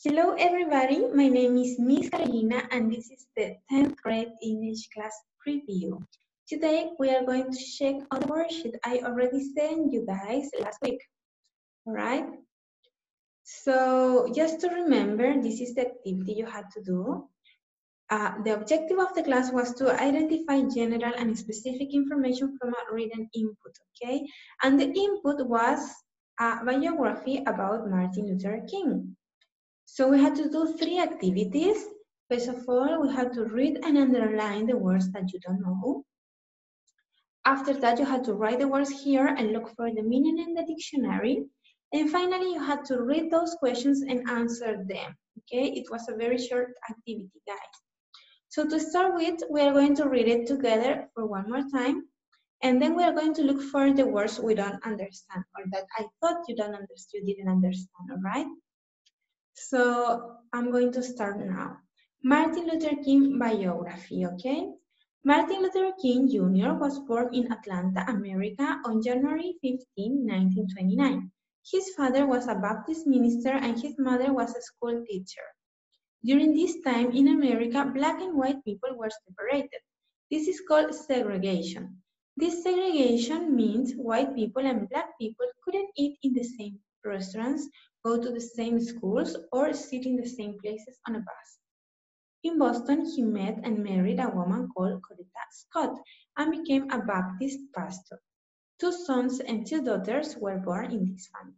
Hello everybody, my name is Miss Carolina and this is the 10th grade English class preview. Today we are going to check on the worksheet I already sent you guys last week, alright? So just to remember, this is the activity you had to do. The objective of the class was to identify general and specific information from a written input, okay? And the input was a biography about Martin Luther King. So we had to do 3 activities. First of all, we had to read and underline the words that you don't know. After that, you had to write the words here and look for the meaning in the dictionary. And finally, you had to read those questions and answer them. Okay, it was a very short activity, guys. So to start with, we are going to read it together for one more time. And then we are going to look for the words we don't understand or that I thought you didn't understand, all right? So I'm going to start now. Martin Luther King biography, okay? Martin Luther King Jr. was born in Atlanta, America on January 15, 1929. His father was a Baptist minister and his mother was a school teacher. During this time in America, black and white people were separated. This is called segregation. This segregation means white people and black people couldn't eat in the same restaurants, go to the same schools, or sit in the same places on a bus. In Boston, he met and married a woman called Coretta Scott and became a Baptist pastor. 2 sons and 2 daughters were born in this family.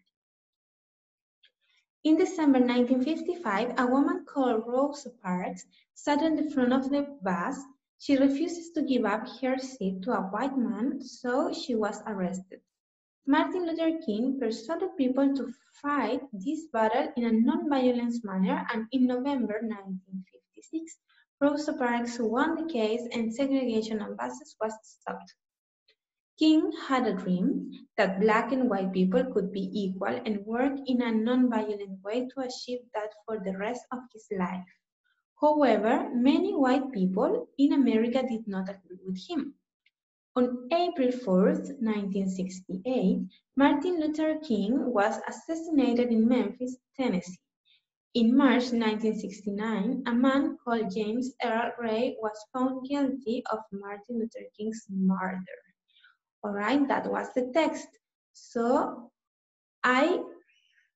In December 1955, a woman called Rosa Parks sat in the front of the bus. She refuses to give up her seat to a white man, so she was arrested. Martin Luther King persuaded people to fight this battle in a non-violent manner, and in November 1956, Rosa Parks won the case and segregation on buses was stopped. King had a dream that black and white people could be equal and work in a non-violent way to achieve that for the rest of his life. However, many white people in America did not agree with him. On April 4th, 1968, Martin Luther King was assassinated in Memphis, Tennessee. In March 1969, a man called James Earl Ray was found guilty of Martin Luther King's murder. All right, that was the text. So I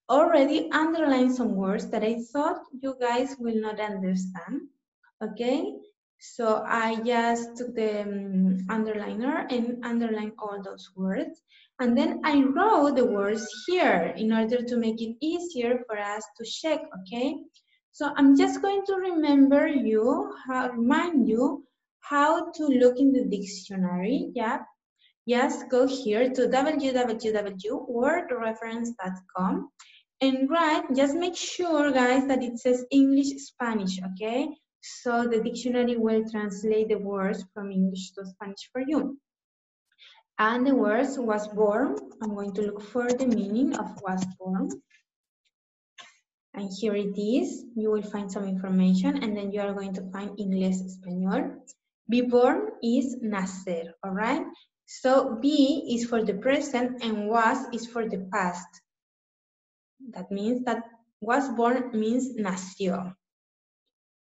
already underlined some words that I thought you guys will not understand, okay? So I just took the underliner and underlined all those words. And then I wrote the words here in order to make it easier for us to check, okay? So I'm just going to remind you how to look in the dictionary, yeah? Just go here to www.wordreference.com and just make sure, guys, that it says English Spanish, okay? So the dictionary will translate the words from English to Spanish for you. And the words was born. I'm going to look for the meaning of was born. And here it is. You will find some information and then you are going to find Inglés Español. Be born is nacer, all right? So be is for the present and was is for the past. That means that was born means nació.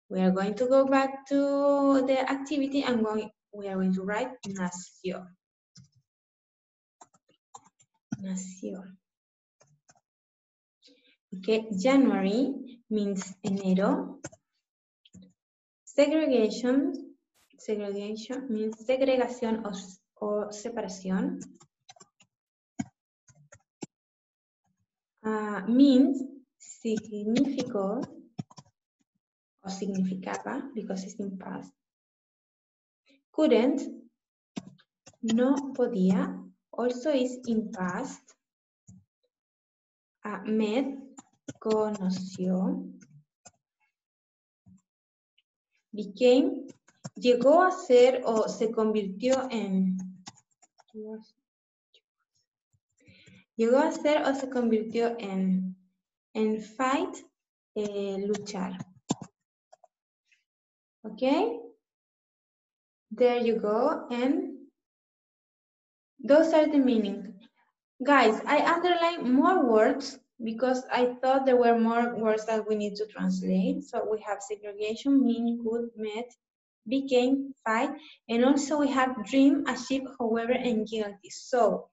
We are going to go back to the activity and we are going to write nació. Nació. Okay, January means enero. Segregation means segregación o separación. Means significó o significaba because it's in past. Couldn't, no podía, also is in past. Met, conoció. Became, llegó a ser o se convirtió en. Llegó a ser o se convirtió en fight, luchar. Okay? There you go. And those are the meaning. Guys, I underline more words because I thought there were more words that we need to translate. So we have segregation, mean, could, met, became, fight, and also we have dream, achieve, however, and guilty. So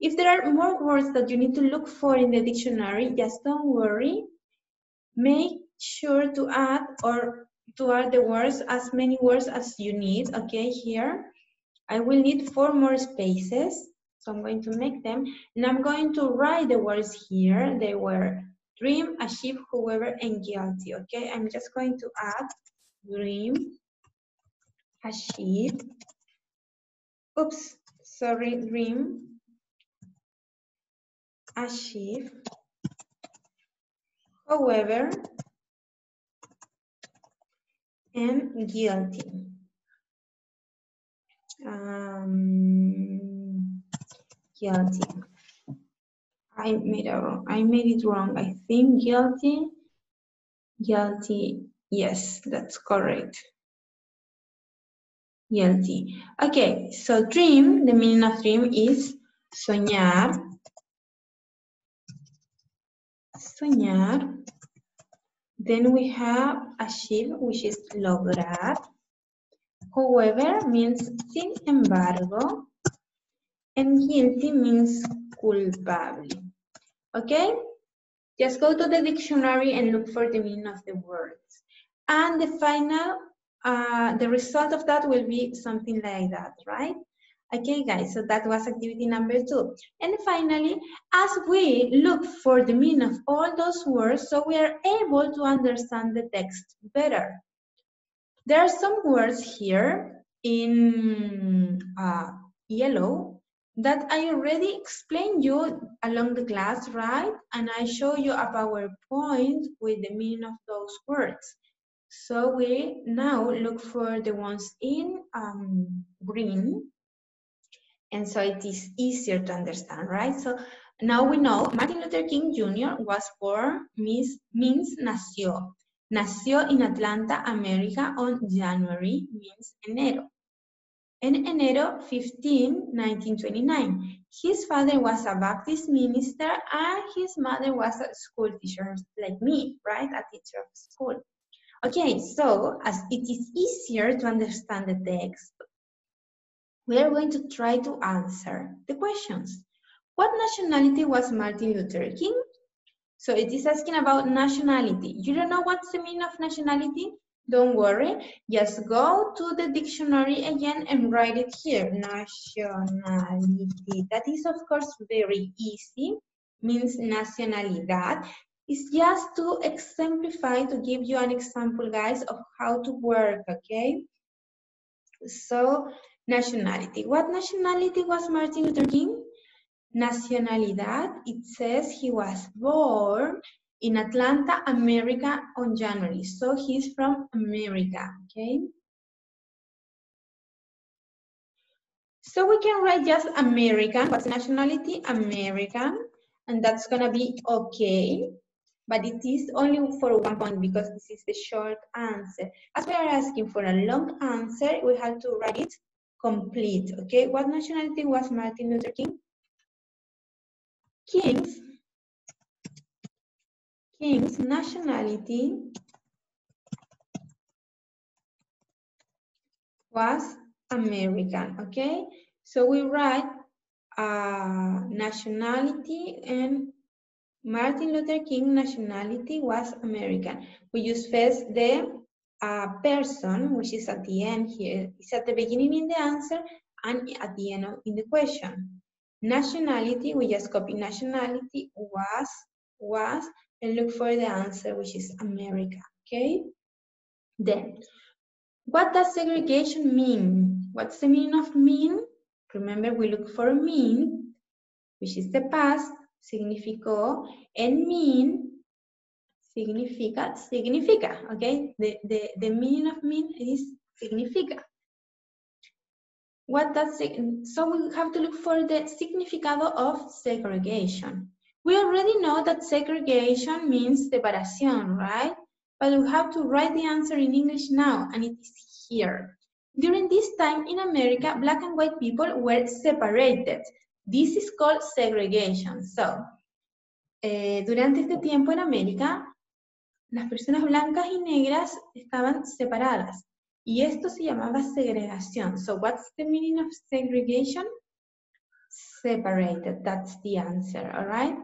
if there are more words that you need to look for in the dictionary, just don't worry. Make sure to add the words, as many words as you need. Okay, here I will need 4 more spaces. So I'm going to make them, and I'm going to write the words here. They were dream, achieve, however, and guilty. Okay, I'm just going to add dream, achieve, dream, achieve, however, and guilty. Guilty. I made it wrong. I think guilty. Yes, that's correct. Guilty. Okay, so dream, the meaning of dream is soñar. Soñar. Then we have achieve, which is lograr. However means sin embargo. And guilty means culpable. Okay? Just go to the dictionary and look for the meaning of the words. And the final, the result of that will be something like that, right? Okay, guys, so that was activity number 2. And finally, as we look for the meaning of all those words, so we are able to understand the text better. There are some words here in yellow that I already explained you along the class, right? And I show you a PowerPoint with the meaning of those words. So we now look for the ones in green. And so it is easier to understand, right? So now we know Martin Luther King Jr. was born, means nació. Nació in Atlanta, America on January, means enero. En enero 15, 1929. His father was a Baptist minister and his mother was a school teacher, like me, right? A teacher of school. Okay, so as it is easier to understand the text, we are going to try to answer the questions. What nationality was Martin Luther King? So it is asking about nationality. You don't know what's the meaning of nationality? Don't worry, just go to the dictionary again and write it here. Nationality. That is, of course, very easy. Means nacionalidad. It's just to exemplify, to give you an example, guys, of how to work, okay? So, nationality. What nationality was Martin Luther King? Nacionalidad, it says he was born in Atlanta, America on January. So he's from America, okay? So we can write just American. What's nationality? American. And that's gonna be okay. But it is only for 1 point because this is the short answer. As we are asking for a long answer, we have to write it complete, okay? What nationality was Martin Luther King? King's nationality was American, okay? So we write nationality, and Martin Luther King nationality was American. We use first the person, which is at the end here. It's at the beginning in the answer and at the end in the question. Nationality, we just copy nationality, was, and look for the answer, which is America, okay? Then, what does segregation mean? What's the meaning of mean? Remember, we look for mean, which is the past, significó, and mean, significa, okay? The meaning of mean is significa. What does so we have to look for the significado of segregation. We already know that segregation means separación, right? But we have to write the answer in English now, and it is here. During this time in America, black and white people were separated. This is called segregation. So, durante este tiempo en América, las personas blancas y negras estaban separadas. Y esto se llamaba segregación. So what's the meaning of segregation? Separated, that's the answer, all right?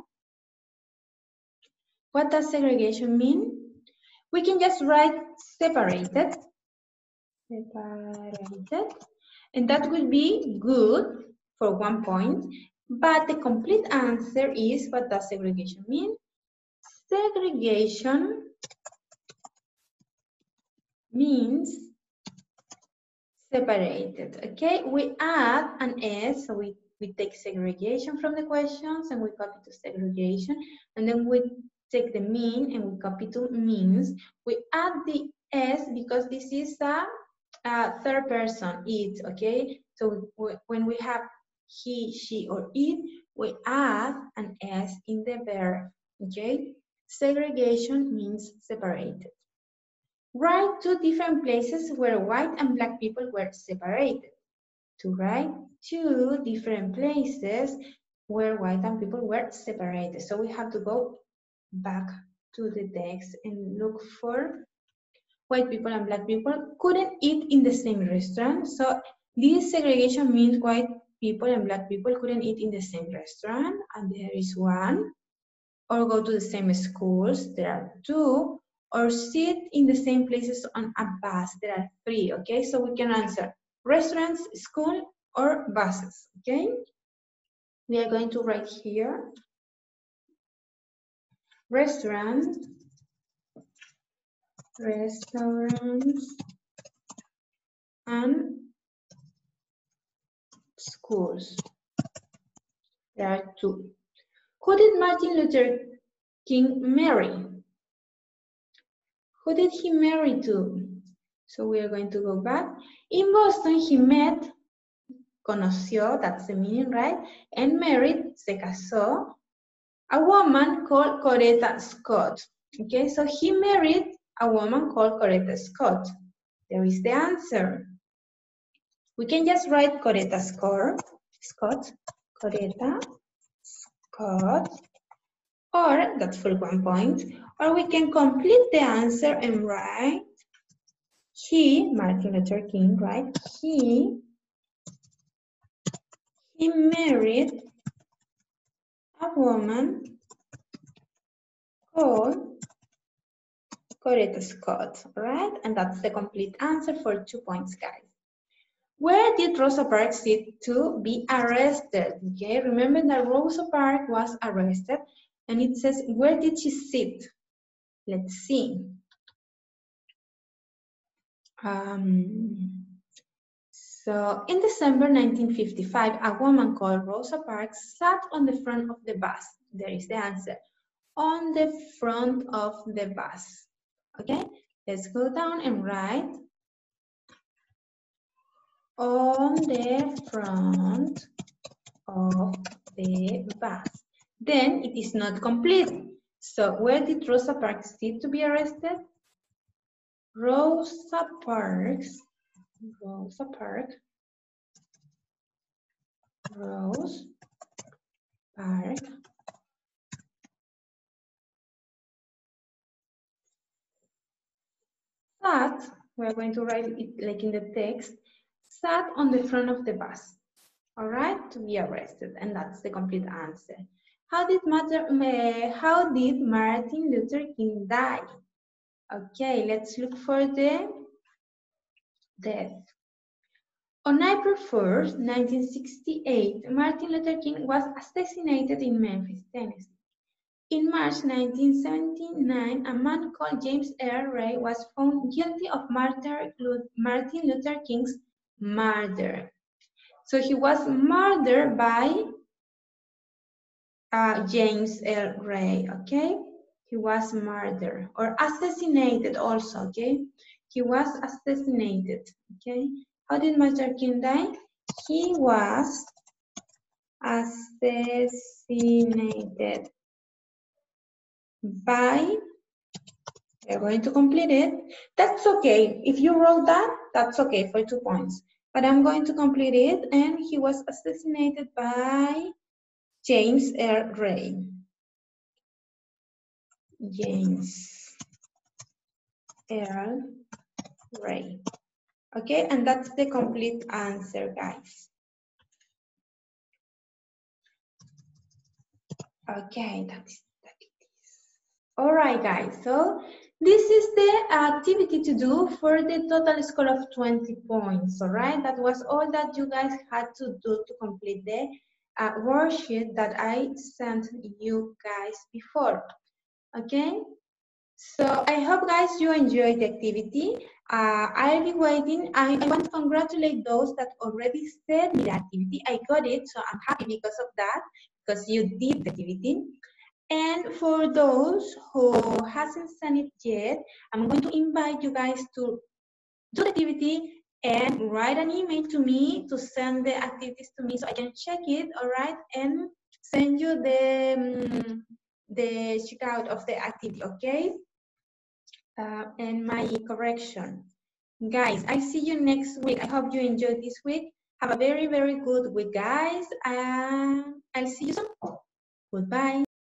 What does segregation mean? We can just write separated, and that will be good for 1 point, but the complete answer is, what does segregation mean? Segregation means separated, okay? We add an S, so we take segregation from the questions and we copy to segregation, and then we take the mean and we copy to means. We add the S because this is a third person, it, okay? So when we have he, she, or it, we add an S in the verb, okay? Segregation means separated. Write 2 different places where white and black people were separated. To write 2 different places where white and people were separated. So we have to go back to the text and look for white people and black people couldn't eat in the same restaurant. So this segregation means white people and black people couldn't eat in the same restaurant, and there is 1. Or go to the same schools, there are 2. Or sit in the same places on a bus, there are 3, okay? So we can answer restaurants, school, or buses, okay? We are going to write here, restaurants, and schools. There are 2. Who did Martin Luther King marry? Who did he marry to? So we are going to go back. In Boston, he met, conoció, that's the meaning, right? And married, se casó, a woman called Coretta Scott. Okay, so he married a woman called Coretta Scott. There is the answer. We can just write Coretta Scott, Coretta Scott, or that's for 1 point, or we can complete the answer and write he, Martin Luther King, right? He married a woman called Coretta Scott, right? And that's the complete answer for 2 points, guys. Where did Rosa Parks sit to be arrested? Okay, remember that Rosa Parks was arrested, and it says, where did she sit? Let's see. So in December 1955, a woman called Rosa Parks sat on the front of the bus. There is the answer. On the front of the bus. Okay, let's go down and write on the front of the bus. Then it is not complete. So where did Rosa Parks sit to be arrested? Rosa Parks sat, we're going to write it like in the text, sat on the front of the bus, all right, to be arrested, and that's the complete answer. How did Martin Luther King die? Okay, let's look for the death. On April 1st, 1968, Martin Luther King was assassinated in Memphis, Tennessee. In March 1979, a man called James Earl Ray was found guilty of Martin Luther King's murder. So he was murdered by James Earl Ray, okay? He was murdered or assassinated also, okay? He was assassinated, okay? How did Martin King die? He was assassinated by, we're going to complete it. That's okay. If you wrote that, that's okay for 2 points. But I'm going to complete it, and he was assassinated by James Earl Ray. James Earl Ray. Okay, and that's the complete answer, guys. Okay, that's it. All right, guys, so this is the activity to do for the total score of 20 points, all right? That was all that you guys had to do to complete the worksheet that I sent you guys before, okay? So I hope, guys, you enjoyed the activity. I'll be waiting. I want to congratulate those that already sent me the activity. I got it, so I'm happy because of that, because you did the activity. And for those who hasn't sent it yet, I'm going to invite you guys to do the activity and write an email to me to send the activities to me so I can check it, all right, and send you the checkout of the activity, okay? And my correction. Guys, I see you next week. I hope you enjoyed this week. Have a very, very good week, guys. I'll see you soon. Goodbye.